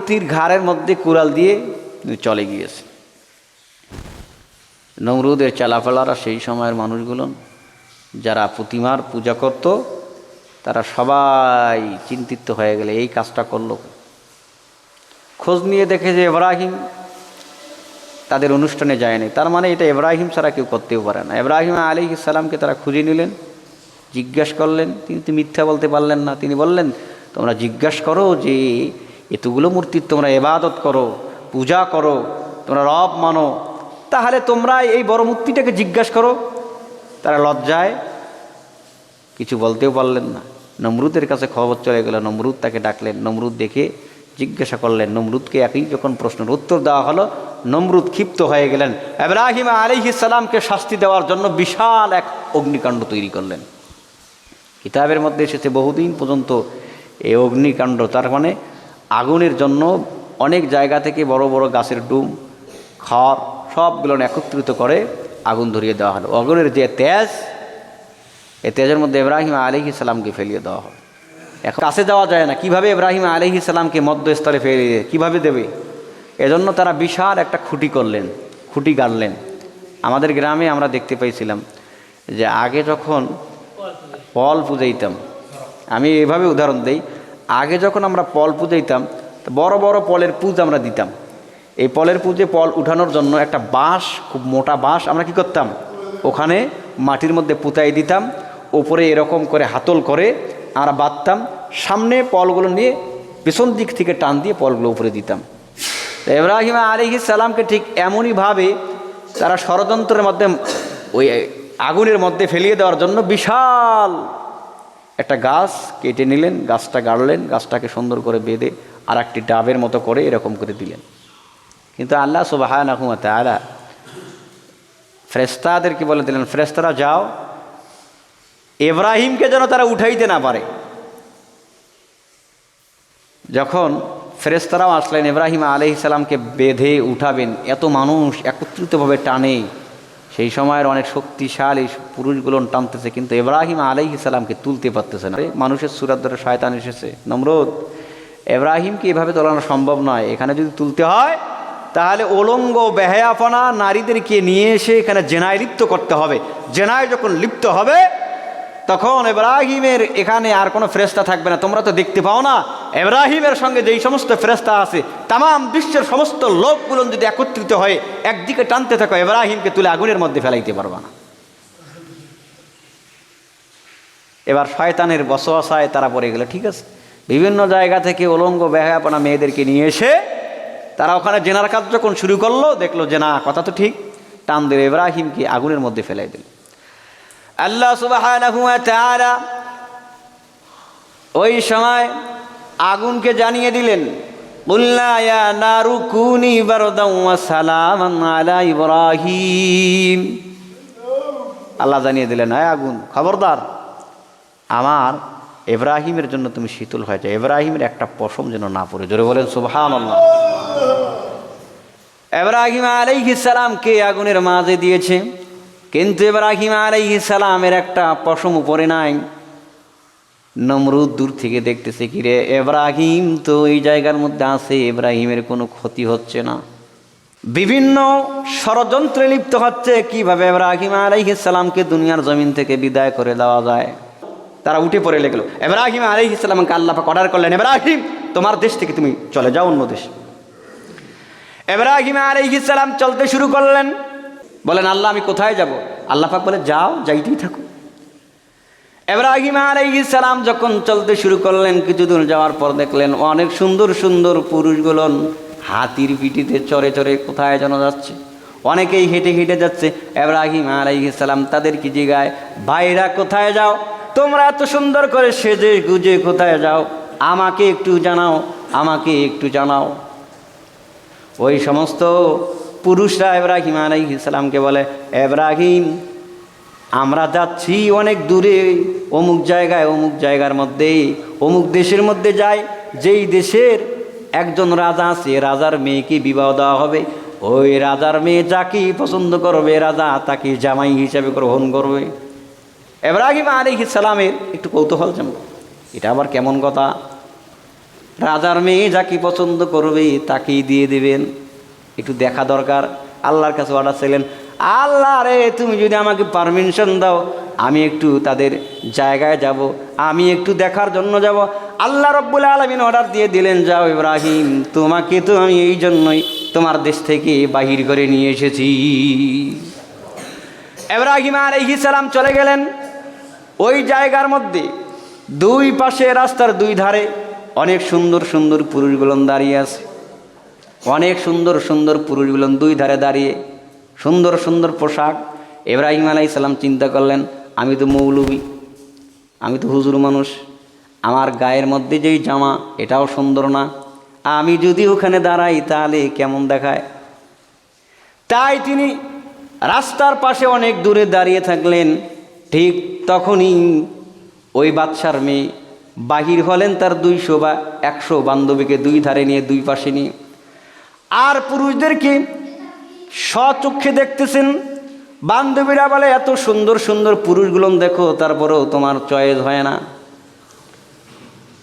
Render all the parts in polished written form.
মূর্তির ঘাড়ের মধ্যে কুড়াল দিয়ে চলে গিয়েছে। নমরুদের চালাফেলারা সেই সময়ের মানুষগুলো যারা প্রতিমার পূজা করত তারা সবাই চিন্তিত হয়ে গেলে এই কাজটা করলো। খোঁজ নিয়ে দেখে যে ইব্রাহিম তাদের অনুষ্ঠানে যায়নি, তার মানে এটা ইব্রাহিম ছাড়া কেউ করতেও পারে না। ইব্রাহিম আলাইহিস সালামকে তারা খুঁজে নিলেন, জিজ্ঞাসা করলেন, তিনি তো মিথ্যা বলতে পারলেন না। তিনি বললেন, তোমরা জিজ্ঞাসা করো যে এতগুলো মূর্তির তোমরা ইবাদত করো, পূজা করো, তোমরা রব মানো, তাহলে তোমরা এই বড় মূর্তিটাকে জিজ্ঞাসা করো। তারা লজ্জায় কিছু বলতেও পারলেন না। নমরুদের কাছে খবর চলে গেল, নমরুদ তাকে ডাকলেন। নমরুদ দেখে জিজ্ঞাসা করলেন, নমরুদকে একই যখন প্রশ্নের উত্তর দেওয়া হলো, নমরুদ ক্ষিপ্ত হয়ে গেলেন। ইব্রাহিম আলাইহিস সালামকে শাস্তি দেওয়ার জন্য বিশাল এক অগ্নিকাণ্ড তৈরি করলেন। কিতাবের মধ্যে এসেছে বহুদিন পর্যন্ত এই অগ্নিকাণ্ড, তার মানে আগুনের জন্য অনেক জায়গা থেকে বড় বড় গাছের ডুম, খড় সবগুলো একত্রিত করে আগুন ধরিয়ে দেওয়া হলো। আগুনের যে তেজ, এই তেজের মধ্যে ইব্রাহিম আলাইহিস সালামকে ফেলিয়ে দেওয়া হবে। এখন কাছে যাওয়া যায় না, কিভাবে ইব্রাহিম আলাইহিস সালামকে মধ্যস্থলে ফেলিয়ে কিভাবে দেবে? এজন্য তারা বিশাল একটা খুঁটি করলেন, খুঁটি গাড়লেন। আমাদের গ্রামে আমরা দেখতে পাইছিলাম যে আগে যখন পল পূজাইতাম, আমি এভাবে উদাহরণ দেই, আগে যখন আমরা পল পূজাইতাম বড় বড় পলের পুজ আমরা দিতাম। এই পলের পুজে পল উঠানোর জন্য একটা বাঁশ, খুব মোটা বাঁশ আমরা কি করতাম, ওখানে মাটির মধ্যে পুঁতাই দিতাম, উপরে এরকম করে হাতল করে আমরা বাঁধতাম, সামনে পলগুলো নিয়ে পিছন দিক থেকে টান দিয়ে পলগুলো উপরে দিতাম। তো ইব্রাহিম আলাইহিস সালামকে ঠিক এমনইভাবে তারা ষড়যন্ত্রের মধ্যে ওই আগুনের মধ্যে ফেলিয়ে দেওয়ার জন্য বিশাল একটা গাছ কেটে নিলেন, গাছটা গাড়লেন, গাছটাকে সুন্দর করে বেঁধে আর একটি ডাবের মতো করে এরকম করে দিলেন। কিন্তু আল্লাহ সুবহানাহু ওয়া তাআলা ফেরেশতাদেরকে বলে দিলেন, ফেরেশতারা যাও, ইব্রাহিমকে যেন তারা উঠাইতে না পারে। যখন ফেরেশতারাও আসলেন, ইব্রাহিম আলাইহিস সালামকে বেঁধে উঠাবেন, এত মানুষ একত্রিতভাবে টানে, সেই সময়ের অনেক শক্তিশালী পুরুষগুলো টানতেছে, কিন্তু ইব্রাহিম আলাইহিস সালামকে তুলতে পারতেছে না। মানুষের সূরাত ধরে শয়তান এসেছে, নমরুদ ইব্রাহিমকে এভাবে তোলানো সম্ভব নয়, এখানে যদি তুলতে হয় তাহলে উলঙ্গ বেহায়াপনা নারীদেরকে নিয়ে এসে এখানে জেনায় লিপ্ত করতে হবে। জেনায় যখন লিপ্ত হবে তখন ইব্রাহিমের এখানে আর কোনো ফেরেশতা থাকবে না। তোমরা তো দেখতে পাও না, ইব্রাহিমের সঙ্গে যেই সমস্ত ফেরেশতা আছে, তাম বিশ্বের সমস্ত লোকগুলো যদি একত্রিত হয়ে একদিকে টানতে থাকো, ইব্রাহিমকে তুলে আগুনের মধ্যে ফেলাইতে পারবা না। এবার শয়তানের বসবাসায় তারা পড়ে গেল। ঠিক আছে, বিভিন্ন জায়গা থেকে উলঙ্গ বেহায়াপনা মেয়েদেরকে নিয়ে এসে তারা ওখানে জেনার কাজ যখন শুরু করলো, দেখলো যে না, কথা তো ঠিক, টান দিল, ইব্রাহিমকে আগুনের মধ্যে ফেলাই দিল। আল্লাহ সুবহানাহু ওয়া তাআলা ওই সময় আগুনকে জানিয়ে দিলেন, কুলনা ইয়া নারু কুনি বারদান ওয়া সালামান আলা ইব্রাহিম। আল্লাহ জানিয়ে দিলেন, হে আগুন, খবরদার, আমার ইব্রাহিমের জন্য তুমি শীতল হয়ে যাও, ইব্রাহিমের একটা পশম যেন না পড়ে। জোরে বলেন সুবহানাল্লাহ। ইব্রাহিম আলাইহিস সালামকে আগুনের মাঝে দিয়েছে, কিন্তু ইব্রাহিম আলাইহিস সালামের একটা পশম উপরে নাই। নমরুদ দূর থেকে দেখতেছে, কি রে, ইব্রাহিম তো এই জায়গার মধ্যে আছে, ইব্রাহিমের কোনো ক্ষতি হচ্ছে না, বিভিন্ন ষড়যন্ত্রে লিপ্ত হচ্ছে, কিভাবে ইব্রাহিম আলাইহিস সালামকে দুনিয়ার জমিন থেকে বিদায় করে দেওয়া যায়। তারা উঠে পড়ে লেগেল। ইব্রাহিম আলাইহিস সালামকে আল্লাহ পাক অর্ডার করলেন, ইব্রাহিম তোমার দেশ থেকে তুমি চলে যাও অন্য দেশে। ইব্রাহিম আলাইহিস সালাম চলতে শুরু করলেন, বলেন আল্লাহ আমি কোথায় যাব? আল্লাহ পাক বলে যাও, যাইতেই থাকো। ইব্রাহিম আলাইহিস সালাম যখন চলতে শুরু করলেন, কিছু দূর যাওয়ার পর দেখলেন অনেক সুন্দর সুন্দর পুরুষগুলো হাতির পিঠিতে চড়ে চড়ে কোথায় যেন যাচ্ছে, অনেকেই হেঁটে হেঁটে যাচ্ছে। ইব্রাহিম আলাইহিস সালাম তাদেরকে জিজ্ঞায়, ভাইরা কোথায় যাও? তোমরা এত সুন্দর করে সেজে গুজে কোথায় যাও? আমাকে একটু জানাও, আমাকে একটু জানাও। ওই সমস্ত পুরুষরা ইব্রাহিম আলাইহিস সালামকে বলে, ইব্রাহিম আমরা যাচ্ছি অনেক দূরে, অমুক জায়গায়, অমুক জায়গার মধ্যে, অমুক দেশের মধ্যে যাই, যেই দেশের একজন রাজা আছে, রাজার মেয়েকে বিবাহ দেওয়া হবে, ওই রাজার মেয়ে যাকে পছন্দ করবে রাজা তাকে জামাই হিসাবে গ্রহণ করবে। ইব্রাহিম আলাইহিস সালামের একটু কৌতূহল জন্ম, এটা আবার কেমন কথা? রাজার মেয়ে যাকে পছন্দ করবে তাকেই দিয়ে দেবেন। একটু দেখা দরকার। আল্লাহর কাছে অর্ডার চাইলেন, আল্লাহ রে তুমি যদি আমাকে পারমিশন দাও আমি একটু তাদের জায়গায় যাব, আমি একটু দেখার জন্য যাব। আল্লাহ রাব্বুল আলামিন অর্ডার দিয়ে দিলেন, যাও ইব্রাহিম, তোমাকে তো আমি এই জন্যই তোমার দেশ থেকে বাহির করে নিয়ে এসেছি। ইব্রাহিম আলাইহিস সালাম চলে গেলেন। ওই জায়গার মধ্যে দুই পাশে রাস্তার দুই ধারে অনেক সুন্দর সুন্দর পুরুষগুলো দাঁড়িয়ে আছে। অনেক সুন্দর সুন্দর পুরুষগুলো দুই ধারে দাঁড়িয়ে, সুন্দর সুন্দর পোশাক। ইব্রাহিম আলাইহিস সালাম চিন্তা করলেন, আমি তো মৌলবী, আমি তো হুজুর মানুষ, আমার গায়ের মধ্যে যেই জামা এটাও সুন্দর না, আমি যদি ওখানে দাঁড়াই তাহলে কেমন দেখায়। তাই তিনি রাস্তার পাশে অনেক দূরে দাঁড়িয়ে থাকলেন। ঠিক তখনই ওই বাদশার মেয়ে বাহির হলেন তার 200 বা 100 বান্ধবীকে দুই ধারে নিয়ে, দুই পাশে নিয়ে। আর পুরুষদেরকে স্বচক্ষে দেখতেছেন। বান্ধবীরা বলে, এত সুন্দর সুন্দর পুরুষগুলো দেখো, তারপরেও তোমার চয়েস হয় না।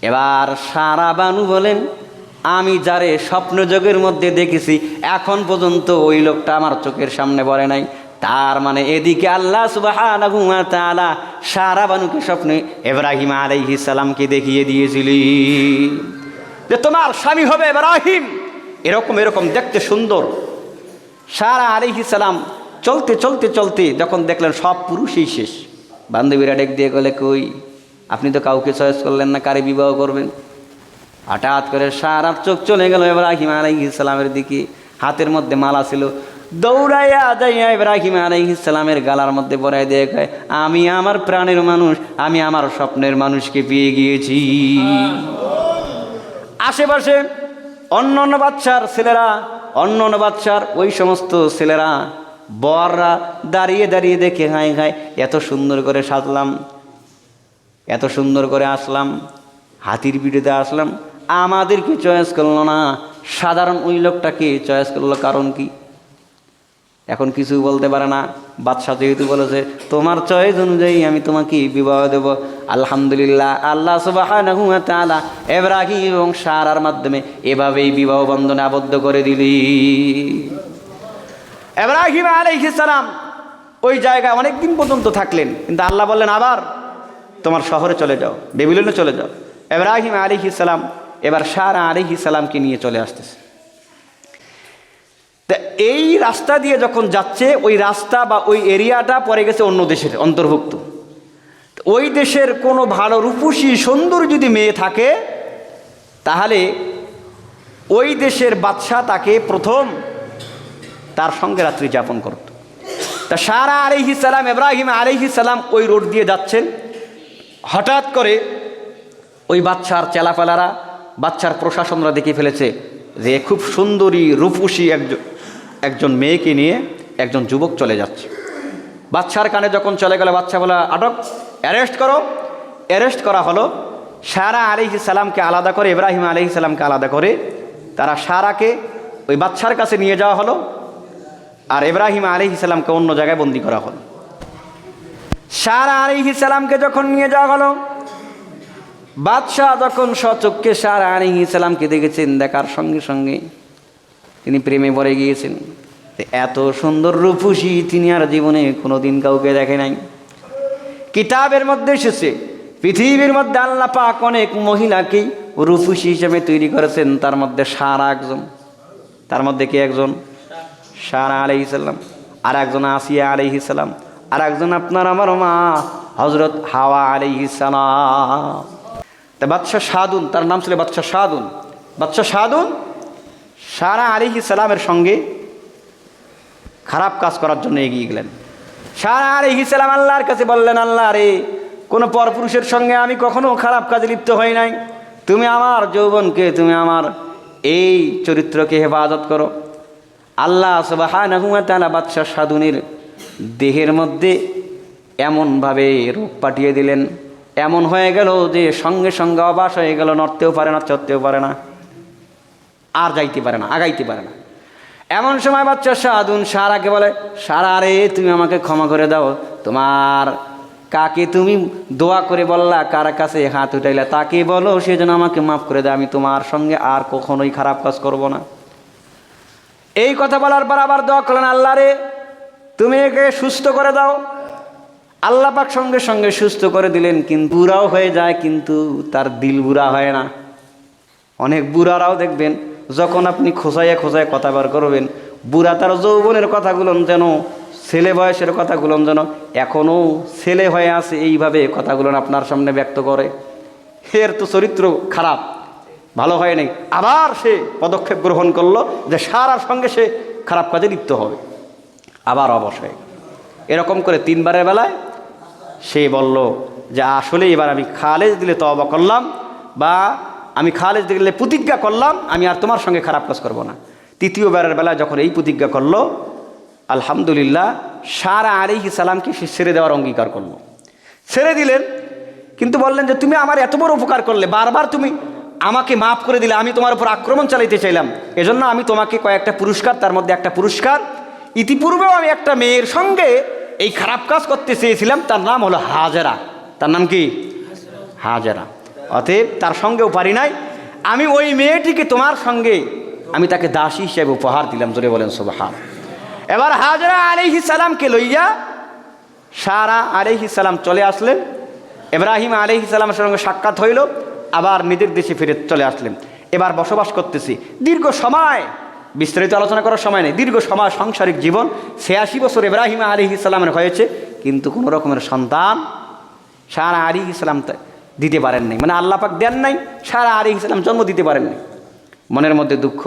এবার সারা বানু বলেন, আমি যারে স্বপ্ন যোগের মধ্যে দেখেছি এখন পর্যন্ত ওই লোকটা আমার চোখের সামনে পড়ে নাই। তার মানে এদিকে আল্লাহ সুবহানাহু ওয়া তাআলা সারা বানুকে স্বপ্নে ইব্রাহিম আলাইহিস সালামকে দেখিয়ে দিয়েছিলেন যে তোমার স্বামী হবে ইব্রাহিম, এরকম এরকম দেখতে সুন্দর। সারা আলাইহিস সালাম চলতে চলতে চলতে যখন দেখলেন সব পুরুষই শেষ, বান্ধবীরা ডেক দিয়ে বলে, কই আপনি তো কাউকে চয়েস করলেন না, কারে বিবাহ করবেন? হঠাৎ করে সারার চোখ চলে গেল ইব্রাহিম আলাইহিস সালামের দিকে। হাতের মধ্যে মালা ছিল, দৌড়াইয়া যাইয়া ইব্রাহিম আলাইহিস সালামের গালার মধ্যে পরাই দিয়ে কয়, আমি আমার প্রাণের মানুষ, আমি আমার স্বপ্নের মানুষকে পেয়ে গিয়েছি। আশেপাশে অন্য অন্য বাচ্চার ছেলেরা, অন্য অন্য বাচ্চার ওই সমস্ত ছেলেরা, বররা দাঁড়িয়ে দাঁড়িয়ে দেখে, হাই হাই এত সুন্দর করে সাজলাম, এত সুন্দর করে আসলাম, হাতির পিঠেতে আসলাম, আমাদেরকে চয়েস করলো না, সাধারণ ওই লোকটাকে চয়েস করলো, কারণ কি? এখন কিছু বলতে পারে না। বাদশা যেহেতু বলেছে তোমার চয়েস অনুযায়ী আমি তোমাকে বিবাহ দেব, আলহামদুলিল্লাহ আল্লাহ সুবহানাহু ওয়া তাআলা ইব্রাহিম এবং সারার মাধ্যমে এভাবেই বিবাহ বন্ধনে আবদ্ধ করে দিলি। ইব্রাহিম আলাইহিস সালাম ওই জায়গায় অনেক দিন পর্যন্ত থাকলেন, কিন্তু আল্লাহ বললেন আবার তোমার শহরে চলে যাও, বেবিলনে চলে যাও। ইব্রাহিম আলাইহিস সালাম এবার সারা আলাইহিস সালামকে নিয়ে চলে আসতেছে। তা এই রাস্তা দিয়ে যখন যাচ্ছে, ওই রাস্তা বা ওই এরিয়াটা পড়ে গেছে অন্য দেশের অন্তর্ভুক্ত। ওই দেশের কোনো ভালো রূপসী সুন্দর যদি মেয়ে থাকে তাহলে ওই দেশের বাদশা তাকে প্রথম তার সঙ্গে রাত্রি যাপন করত। তা সারা আলাইহিস সালাম, ইব্রাহিম আলাইহিস সালাম ওই রোড দিয়ে যাচ্ছেন। হঠাৎ করে ওই বাচ্চার চেলাপেলারা, বাচ্চার প্রশাসনরা দেখে ফেলেছে যে খুব সুন্দরী রূপসী একজন মেয়েকে নিয়ে একজন যুবক চলে যাচ্ছে। বাচ্চার কানে যখন চলে গেল, বাচ্চা বলে আটক, অ্যারেস্ট করো। অ্যারেস্ট করা হলো। সারা আলাইহিস সালামকে আলাদা করে, ইব্রাহিম আলাইহিস সালামকে আলাদা করে তারা সারাকে ওই বাচ্চার কাছে নিয়ে যাওয়া হলো, আর ইব্রাহিম আলাইহিস সালামকে অন্য জায়গায় বন্দী করা হলো। সারা আলাইহিস সালামকে যখন নিয়ে যাওয়া হলো, বাদশাহ যখন স্বচক্ষে সারা আলাইহিস সালামকে দেখেছেন, দেখার সঙ্গে সঙ্গে তিনি প্রেমে পড়ে গিয়েছেন। এত সুন্দর রূপসী তিনি আর জীবনে কোনোদিন কাউকে দেখে নাই। কিতাবের মধ্যে এসেছে পৃথিবীর মধ্যে আল্লাহ পাক অনেক মহিলাকেই রূপসী হিসেবে তৈরি করেছেন, তার মধ্যে সারা একজন। তার মধ্যে কে একজন? সারা আলাইহিস সালাম। আর একজন আসিয়া আলাইহিস সালাম। আর একজন আপনার আমার মা হযরত হাওয়া আলাইহিস সালাম। তা বাদশা সাদুন, তার নাম ছিল বাদশা সাদুন। বাদশা সাদুন সারা আলাইহিস সালামের সঙ্গে খারাপ কাজ করার জন্য এগিয়ে গেলেন। সারা আলাইহিস সালাম আল্লাহর কাছে বললেন, আল্লাহ রে, কোনো পরপুরুষের সঙ্গে আমি কখনো খারাপ কাজে লিপ্ত হই নাই, তুমি আমার যৌবনকে, তুমি আমার এই চরিত্রকে হেফাজত করো। আল্লাহ সুবহানাহু ওয়া তাআলা বাদশা সাদুনের দেহের মধ্যে এমনভাবে রূপ পাঠিয়ে দিলেন, এমন হয়ে গেল যে সঙ্গে সঙ্গে অবাস হয়ে গেল, নড়তেও পারে না, চড়তেও পারে না, আর যাইতে পারে না, আগাইতে পারে না। এমন সময় বাচ্চা সাদুন সারাকে বলে, সারা রে, তুমি আমাকে ক্ষমা করে দাও, তোমার কাকে তুমি দোয়া করে বললা, কার কাছে হাত উঠাইলা, তাকে বলো সে যেন আমাকে মাফ করে দেয়, আমি তোমার সঙ্গে আর কখনোই খারাপ কাজ করব না। এই কথা বলার পর আবার দোয়া করলেন, আল্লাহ রে তুমি একে সুস্থ করে দাও। আল্লাহ পাক সঙ্গে সঙ্গে সুস্থ করে দিলেন, কিন্তু বুড়াও হয়ে যায়, কিন্তু তার দিল বুড়া হয় না। অনেক বুড়ারাও দেখবেন যখন আপনি খোঁচাইয়া খোঁচাইয়া কথা বার করবেন, বুড়া তার যৌবনের কথাগুলো যেন, ছেলে বয়সের কথাগুলো যেন এখনও ছেলে হয়ে আছে, এইভাবে কথাগুলো আপনার সামনে ব্যক্ত করে। এর তো চরিত্র খারাপ, ভালো হয় নাই। আবার সে পদক্ষেপ গ্রহণ করলো যে সারার সঙ্গে সে খারাপ কাজে লিপ্ত হবে, আবার অবশ্যই এরকম করে 3 বারের বেলায় সে বলল যে আসলে এবার আমি খালেজ দিলে তওবা করলাম, বা আমি খালেজ দিলে প্রতিজ্ঞা করলাম আমি আর তোমার সঙ্গে খারাপ কাজ করব না। 3য় বারের বেলায় যখন এই প্রতিজ্ঞা করলো, আলহামদুলিল্লাহ সারা আলাইহিস সালামকে সে ছেড়ে দেওয়ার অঙ্গীকার করলো। ছেড়ে দিলেন, কিন্তু বললেন যে তুমি আমার এত বড় উপকার করলে, বারবার তুমি আমাকে মাফ করে দিলে, আমি তোমার উপর আক্রমণ চালাইতে চাইলাম, এজন্য আমি তোমাকে কয়েকটা পুরস্কার, তার মধ্যে একটা পুরস্কার, ইতিপূর্বেও আমি একটা মেয়ের সঙ্গে এই খারাপ কাজ করতে চেয়েছিলাম, তার নাম হলো হাজেরা। তার নাম কি? হাজেরা। অতএব তার সঙ্গেও পারি নাই, আমি ওই মেয়েটিকে তোমার সঙ্গে আমি তাকে দাসী হিসেবে উপহার দিলাম। জোরে বলেন সুবহান। এবার হাজেরা আলাইহিস সালামকে লইয়া সারা আলাইহিস সালাম চলে আসলেন। ইব্রাহিম আলাইহিস সালামের সঙ্গে সাক্ষাৎ হইল, আবার নিজের দেশে ফিরে চলে আসলেন। এবার বসবাস করতেছি দীর্ঘ সময়, বিস্তারিত আলোচনা করার সময় নেই, দীর্ঘ সময় সাংসারিক জীবন, 86 বছর ইব্রাহিম আলাইহিস সালামের হয়েছে, কিন্তু কোনো রকমের সন্তান সারা আলাইহিস সালাম দিতে পারেন নাই, মানে আল্লাহ পাক দেন নাই, সারা আলাইহিস সালাম জন্ম দিতে পারেন নাই। মনের মধ্যে দুঃখ।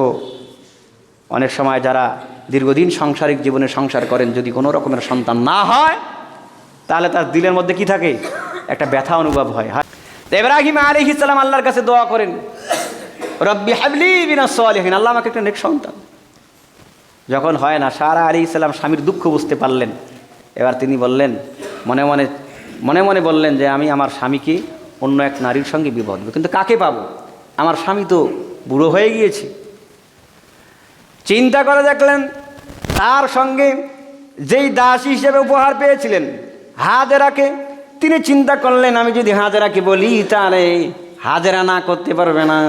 অনেক সময় যারা দীর্ঘদিন সাংসারিক জীবনে সংসার করেন, যদি কোনো রকমের সন্তান না হয় তাহলে তার দিলের মধ্যে কি থাকে? একটা ব্যথা অনুভব হয়। ইব্রাহিম আলাইহিস সালাম আল্লাহর কাছে দোয়া করেন, রব্বি হাবলি মিনাস সালিহিন, আল্লাহ আমাকে একটা নেক সন্তান। যখন হয় না, সারা আলাইহিস সালাম স্বামীর দুঃখ বুঝতে পারলেন। এবার তিনি বললেন, মনে মনে বললেন যে আমি আমার স্বামীকে অন্য এক নারীর সঙ্গে বিবাহ দেব, কিন্তু কাকে পাবো? আমার স্বামী তো বুড়ো হয়ে গিয়েছে। চিন্তা করে দেখলেন, তার সঙ্গে যেই দাসী হিসেবে উপহার পেয়েছিলেন হাজেরাকে, তিনি চিন্তা করলেন আমি যদি হাজেরাকে বলি তাহলে হাজেরা না করতে পারবে না।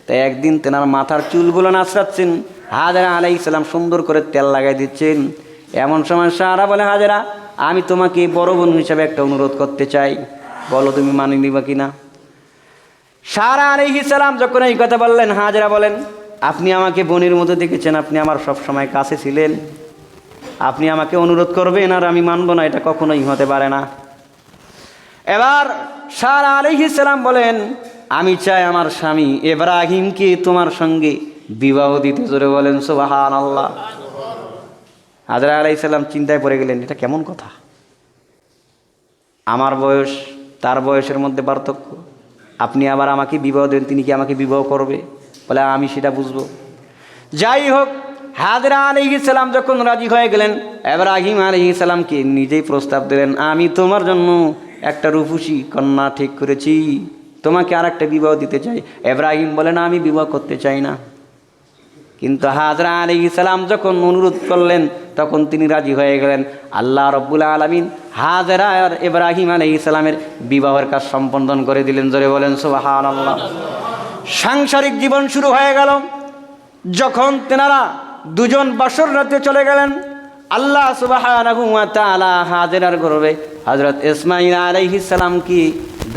তাই একদিন তেনার মাথার চুলগুলো নাচড়াচ্ছেন, হাজেরা আলাইহিস সালাম সুন্দর করে তেল লাগাই দিচ্ছেন। এমন সময় সারা বলে, হাজেরা আমি তোমাকে বড় বোন হিসাবে একটা অনুরোধ করতে চাই, বলো তুমি মানি নিবা কিনা? সারা আলাইহিস সালাম যখন এই কথা বললেন, হাজেরা বলেন, আপনি আমাকে বোনের মতো দেখেছেন, আপনি আমার সব সময় কাছে ছিলেন, আপনি আমাকে অনুরোধ করবেন আর আমি মানব না, এটা কখনোই হতে পারে না। এবার সারা আলাইহিস সালাম বলেন, আমি চাই আমার স্বামী ইব্রাহিমকে তোমার সঙ্গে বিবাহ দিতে। জোরে বলেন সুবহানাল্লাহ। হাজরা আলাইহিস সালাম চিন্তায় পড়ে গেলেন, এটা কেমন কথা? আমার বয়স তার বয়সের মধ্যে পার্থক্য, আপনি আবার আমাকে বিবাহ দেন, তিনি কি আমাকে বিবাহ করবে? বলে আমি সেটা বুঝবো। যাই হোক, হাজরা আলাইহিস সালাম যখন রাজি হয়ে গেলেন, ইব্রাহিম আলাইহিস সালামকে নিজেই প্রস্তাব দিলেন, আমি তোমার জন্য একটা রূপসী কন্যা ঠিক করেছি, তোমাকে আর একটা বিবাহ দিতে চাই। ইব্রাহিম বলে না, আমি বিবাহ করতে চাই না। কিন্তু হাজরা আলাইহিস সালাম যখন অনুরোধ করলেন তখন তিনি রাজি হয়ে গেলেন। আল্লাহ রাব্বুল আলামিন হাজরা আর ইব্রাহিম আলাইহিস সালামের বিবাহের কাজ সম্পাদন করে দিলেন। জোরে বলেন সুবহানাল্লাহ। সাংসারিক জীবন শুরু হয়ে গেল। যখন তেনারা দুজন বাসর রাতে চলে গেলেন, আল্লাহ সুবহানাহু ওয়া তাআলা হাজরার গর্ভে হযরত ইসমাঈল আলাইহিস সালাম কি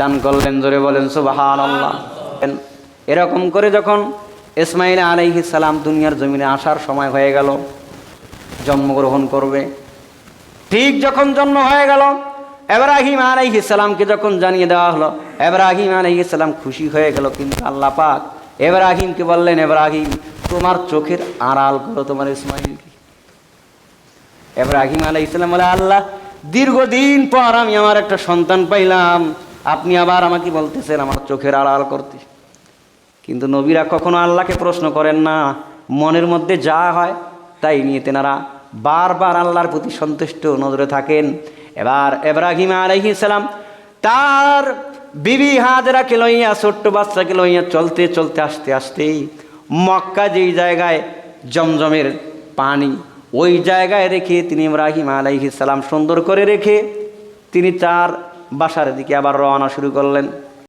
দান করলেন। জোরে বলেন সুবহানাল্লাহ। এরকম করে যখন ইসমাঈল আলাইহিস সালাম দুনিয়ার জমিনে আসার সময় হয়ে গেল, জন্মগ্রহণ করবে, ঠিক যখন জন্ম হয়ে গেল, ইব্রাহিম আলাইহিস সালামকে যখন জানিয়ে দেওয়া হলো, ইব্রাহিম আলাইহিস সালাম খুশি হয়ে গেল। কিন্তু আল্লাহ পাক ইব্রাহিমকে বললেন, ইব্রাহিম তোমার চোখের আড়াল করো তোমার ইসমাঈলকে। ইব্রাহিম আলাইহিস সালাম বলে, আল্লাহ দীর্ঘদিন পর আমি আমার একটা সন্তান পাইলাম, আপনি আবার আমাকে বলতেছেন আমার চোখের আড়াল করতে। কিন্তু নবীরা কখনো আল্লাহকে প্রশ্ন করেন না, মনের মধ্যে যা হয় তাই নিয়ে তেনারা বারবার আল্লাহর প্রতি সন্তুষ্ট নজরে থাকেন। এবার ইব্রাহিম আলাইহিস সালাম তার বিবি হাজরাকে লইয়া, ছোট্ট বাচ্চাকে লইয়া চলতে চলতে আস্তে আস্তে মক্কা যেই জায়গায় জমজমের পানি, ওই জায়গায় রেখে তিনি ইব্রাহিম আলাইহিস সালাম সুন্দর করে রেখে তিনি তার বাসার দিকে আবার রওনা শুরু করলেন।